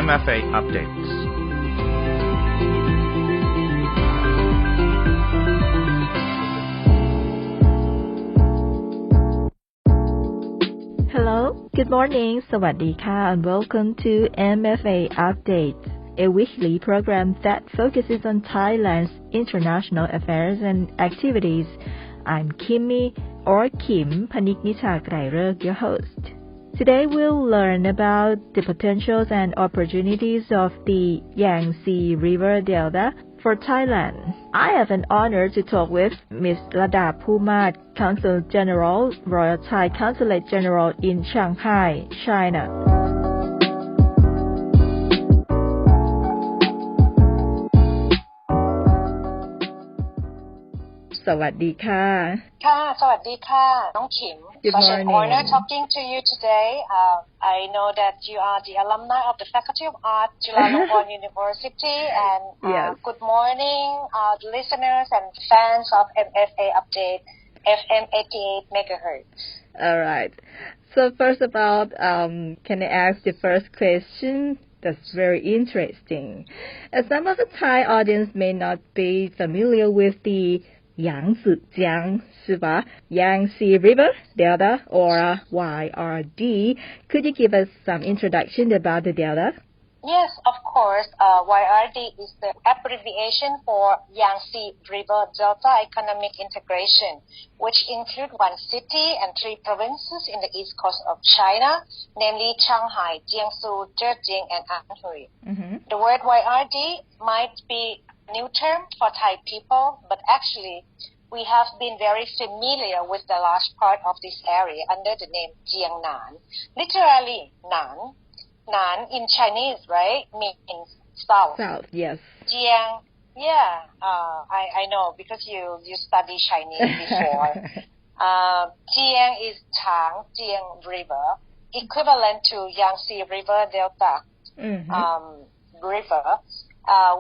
MFA updates. Hello, good morning, สวัสดีค่ะ and welcome to MFA Updates, a weekly program that focuses on Thailand's international affairs and activities. I'm Kimmy, or Kim Paniknita Grairuk, your host. Today we'll learn about the potentials and opportunities of the Yangtze River Delta for Thailand. I have an honor to talk with Ms. Lada Pumat, Consul General, Royal Thai Consulate General in Shanghai, China. สวัสดีค่ะค่ะสวัสดีค่ะน้องขิม Good Such morning. an honor talking to you today. I know that you are the alumni of the Faculty of Art, Chulalongkorn University, and Yes. good morning, the listeners and fans of MFA Update FM 88 megahertz. All right. So first of all, can I ask the first question? That's very interesting. As some of the Thai audience may not be familiar with the Yangtze 是吧? Yangtze River Delta or YRD. Could you give us some introduction about the delta? Yes, of course. YRD is the abbreviation for Yangtze River Delta Economic Integration, which include one city and three provinces in the east coast of China, namely Shanghai, Jiangsu, Zhejiang, and Anhui. Mm-hmm. The word YRD might be a new term for Thai people, but actually we have been very familiar with the large part of this area under the name Jiangnan. Literally, Nan. Nan in Chinese, right, means south. South, yes. Jiang, yeah, I know because you studied Chinese before. Jiang is Jiang River, equivalent to Yangtze River Delta River,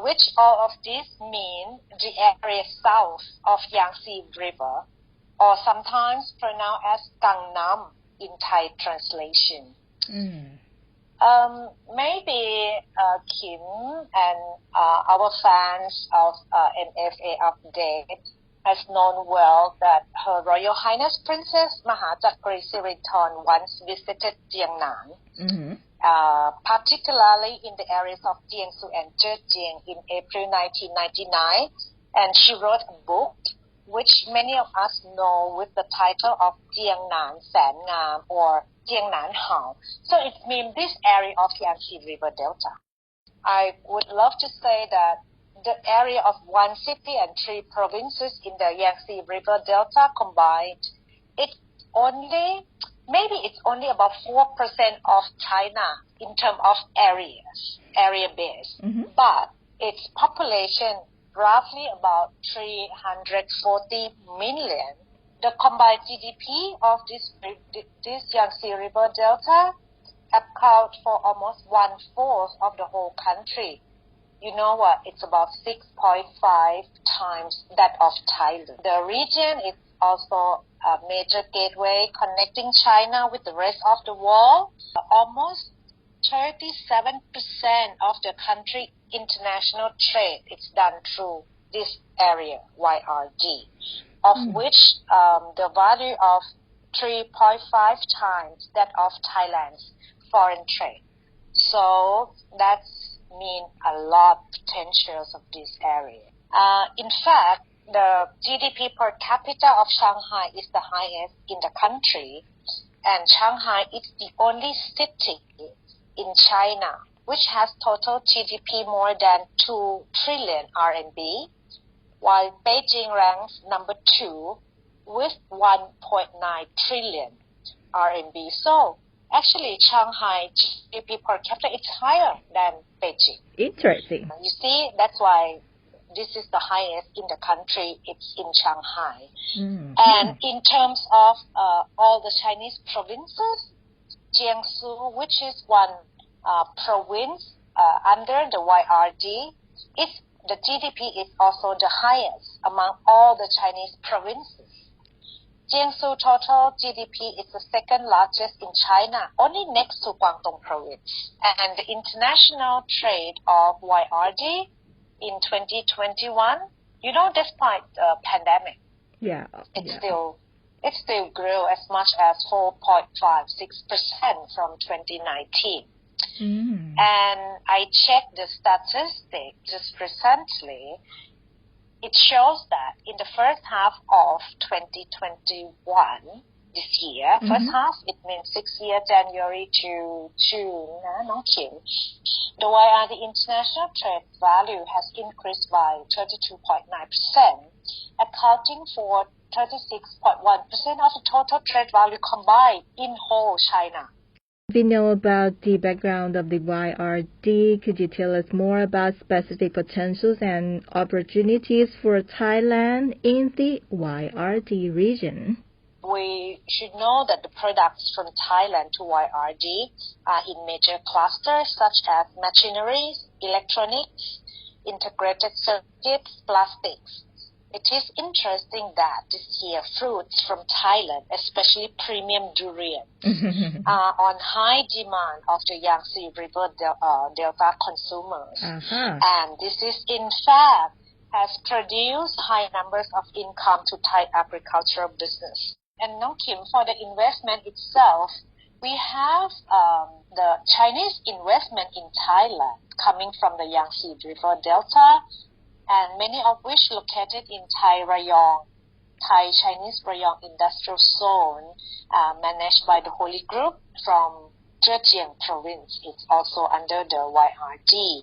which all of these mean the area south of Yangtze River, or sometimes pronounced as Gangnam in Thai translation. Maybe Kim and our fans of MFA Update has known well that Her Royal Highness Princess Mahachakri Siritorn once visited Jiangnan, particularly in the areas of Jiangsu and Zhejiang in April 1999, and she wrote a book which many of us know with the title of Jiangnan San Ngam or Jiangnan Hao. So it means this area of Yangtze River Delta. I would love to say that the area of one city and three provinces in the Yangtze River Delta combined, it's only about 4% of China in terms of area base. Mm-hmm. But its population roughly about 340 million. The combined GDP of this Yangtze River Delta account for almost 1/4 of the whole country. You know what? It's about 6.5 times that of Thailand. The region is also a major gateway connecting China with the rest of the world. Almost 37% of the country international trade is done through this area, YRD, of which the value of 3.5 times that of Thailand's foreign trade. So that's mean a lot potentials of this area. In fact, the GDP per capita of Shanghai is the highest in the country, and Shanghai is the only city in China which has total GDP more than 2 trillion RMB, while Beijing ranks number 2 with 1.9 trillion RMB. So actually Shanghai GDP per capita is higher than Beijing. Interesting. You see, that's why this is the highest in the country. It's in Shanghai. And in terms of all the Chinese provinces, Jiangsu, which is one province under the YRD, the GDP is also the highest among all the Chinese provinces. Jiangsu total GDP is the second largest in China, only next to Guangdong province. And the international trade of YRD in 2021, despite the pandemic, it still grew as much as 4.56% from 2019. And I checked the statistics just recently. It shows that in the first half of 2021, this year, first half, it means 6 years, January to June, the YRD international trade value has increased by 32.9%, accounting for 36.1% of the total trade value combined in whole China. We know about the background of the YRD. Could you tell us more about specific potentials and opportunities for Thailand in the YRD region? We should know that the products from Thailand to YRD are in major clusters such as machineries, electronics, integrated circuits, plastics. It is interesting that this year fruits from Thailand, especially premium durian, are on high demand of the Yangtze River Delta consumers. And this is in fact has produced high numbers of income to Thai agricultural business. And Nong Kim, for the investment itself, we have the Chinese investment in Thailand coming from the Yangtze River Delta, and many of which located in Thai Chinese Rayong Industrial Zone, managed by the Holy Group from Zhejiang province. It's also under the YRD.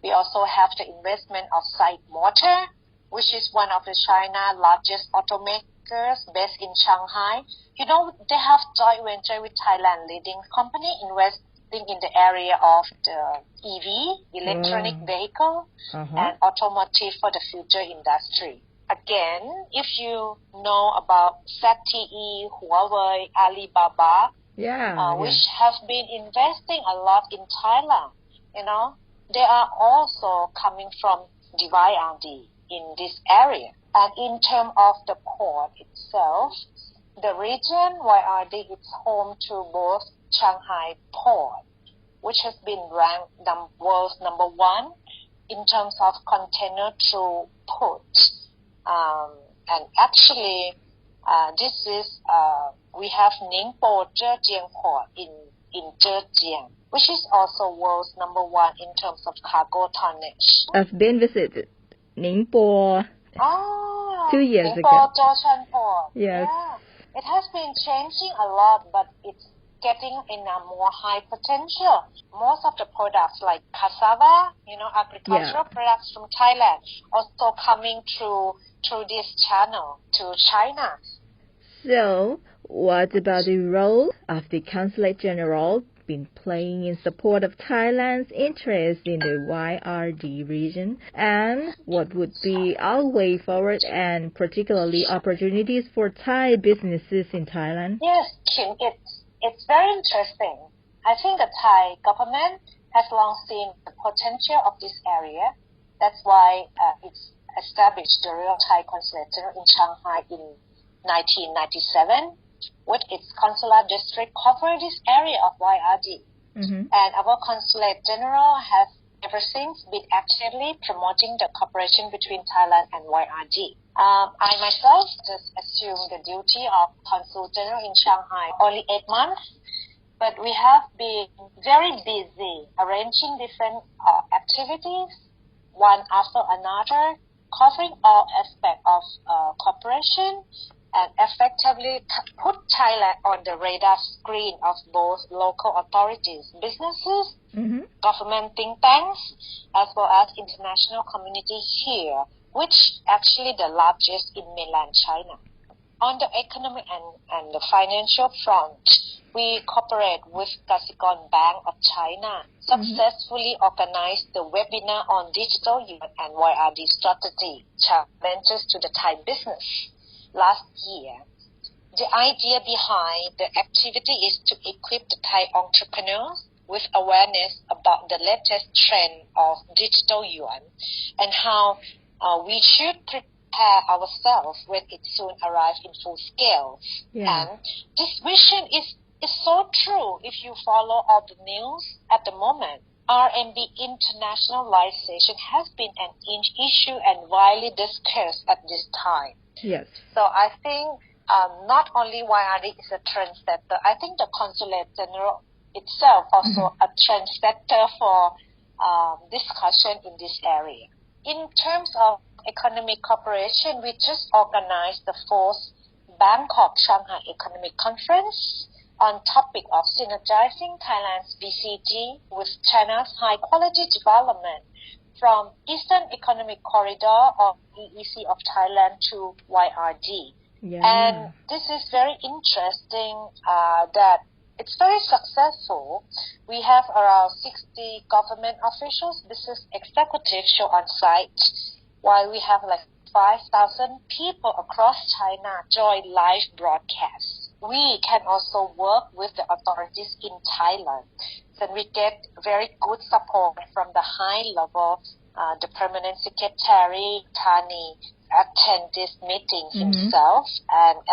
We also have the investment of Site Motor, which is one of the China's largest automakers based in Shanghai. They have joint venture with Thailand leading company investing in the area of the EV, electronic vehicle, and automotive for the future industry. Again, if you know about ZTE, Huawei, Alibaba, which have been investing a lot in Thailand, they are also coming from the YRD in this area. And in terms of the port itself, the region YRD is home to both Shanghai Port, which has been ranked world's number one in terms of container throughput. And actually, this is we have Ningbo Zhejiang Port in Zhejiang, which is also world's number one in terms of cargo tonnage. I've been visited Ningbo 2 years ago. Ningbo Zhoushan Port. Yes. Yeah. It has been changing a lot, but it's getting in a more high potential. Most of the products like cassava, agricultural products from Thailand, also coming through this channel to China. So, what about the role of the Consulate General been playing in support of Thailand's interest in the YRD region, and what would be our way forward and particularly opportunities for Thai businesses in Thailand? Yes, Kim, it's very interesting. I think the Thai government has long seen the potential of this area. That's why it's established the Royal Thai Consulate General in Shanghai in 1997. With its consular district cover this area of YRD. And our Consulate General has ever since been actively promoting the cooperation between Thailand and YRD. I myself just assumed the duty of Consul General in Shanghai only 8 months, but we have been very busy arranging different activities, one after another, covering all aspects of cooperation, and effectively put Thailand on the radar screen of both local authorities, businesses, government think tanks, as well as international community here, which actually the largest in mainland China. On the economic and the financial front, we cooperate with Kasikorn Bank of China, successfully organized the webinar on digital yuan and YRD strategy, challenges to the Thai business. Last year, the idea behind the activity is to equip the Thai entrepreneurs with awareness about the latest trend of digital yuan and how we should prepare ourselves when it soon arrives in full scale. Yeah. And this vision is so true if you follow all the news at the moment. RMB internationalization has been an issue and widely discussed at this time. Yes. So I think not only YRD is a trendsetter, I think the Consulate General itself also a trendsetter for discussion in this area. In terms of economic cooperation, we just organized the 4th Bangkok-Shanghai Economic Conference on topic of synergizing Thailand's BCG with China's high-quality development from Eastern Economic Corridor or EEC of Thailand to YRD. Yeah. And this is very interesting that it's very successful. We have around 60 government officials, business executives show on site, while we have like 5,000 people across China join live broadcasts. We can also work with the authorities in Thailand. So we get very good support from the high level. The permanent secretary, Tani, attend this meeting himself and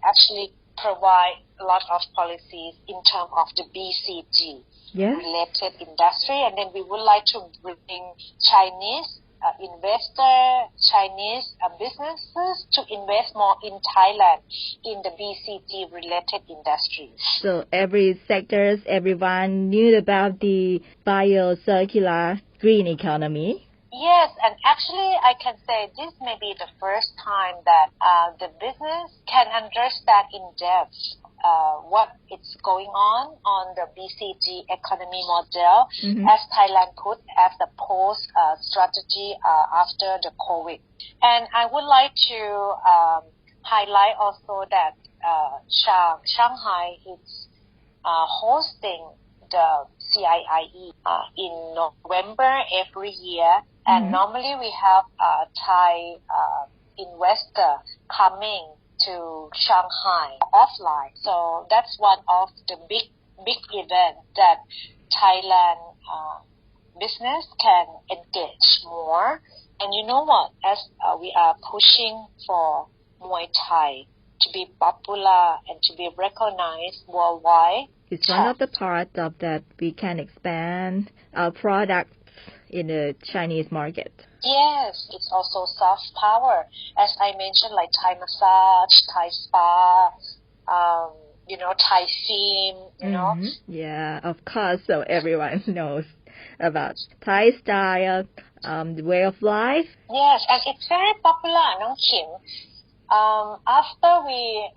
actually provide a lot of policies in terms of the BCG related industry. And then we would like to bring Chinese investor, Chinese businesses to invest more in Thailand in the BCG related industries. So every sectors, everyone knew about the bio-circular green economy. Yes, and actually I can say this may be the first time that the business can understand in depth what is going on the BCG economy model as Thailand put as the post strategy after the COVID. And I would like to highlight also that Shanghai is hosting the CIIE in November every year. And normally we have Thai investor coming to Shanghai offline. So that's one of the big events that Thailand business can engage more. And you know what? As we are pushing for Muay Thai to be popular and to be recognized worldwide, it's one of the parts of that we can expand our products in the Chinese market. Yes, it's also soft power. As I mentioned, like Thai massage, Thai spa, Thai theme, Yeah, of course. So everyone knows about Thai style, the way of life. Yes, and it's very popular, Nong Kim. After we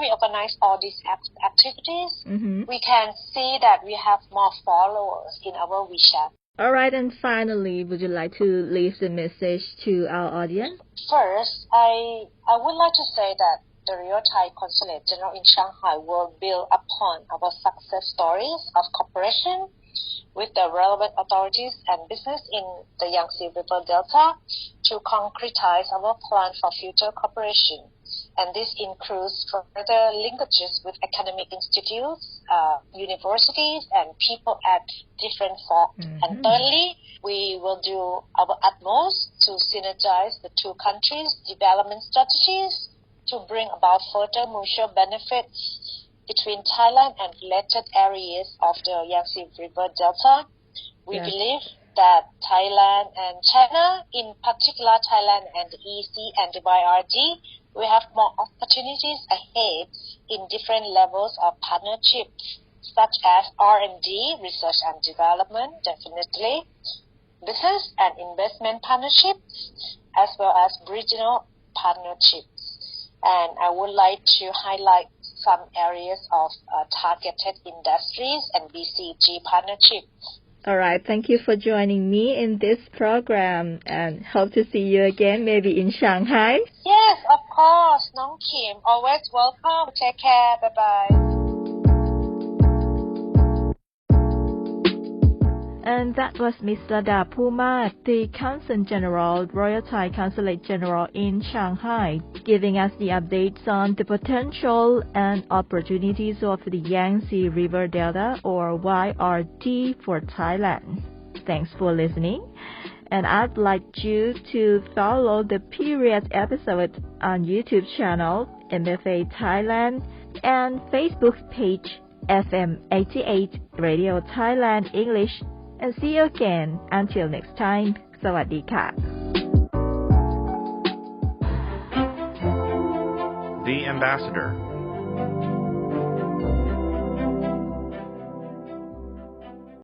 organize all these activities, we can see that we have more followers in our WeChat. All right, and finally, would you like to leave the message to our audience? First, I would like to say that the Royal Thai Consulate General in Shanghai will build upon our success stories of cooperation with the relevant authorities and business in the Yangtze River Delta to concretize our plan for future cooperation. And this includes further linkages with academic institutes, universities, and people at different forms. And thirdly, we will do our utmost to synergize the two countries' development strategies to bring about further mutual benefits between Thailand and related areas of the Yangtze River Delta. We believe that Thailand and China, in particular Thailand and the EEC and the YRD, we have more opportunities ahead in different levels of partnership, such as R&D, research and development, definitely, business and investment partnerships, as well as regional partnerships. And I would like to highlight some areas of targeted industries and BCG partnerships. All right, thank you for joining me in this program and hope to see you again maybe in Shanghai. Yes, of course, Nong Kim. Always welcome. Take care. Bye-bye. And that was Ms. Lada Puma, the Consul General, Royal Thai Consulate General in Shanghai, giving us the updates on the potential and opportunities of the Yangtze River Delta or YRD for Thailand. Thanks for listening. and I'd like you to follow the previous episode on YouTube channel MFA Thailand and Facebook page FM 88 Radio Thailand English and see you again until next time สวัสดีค่ะ The Ambassador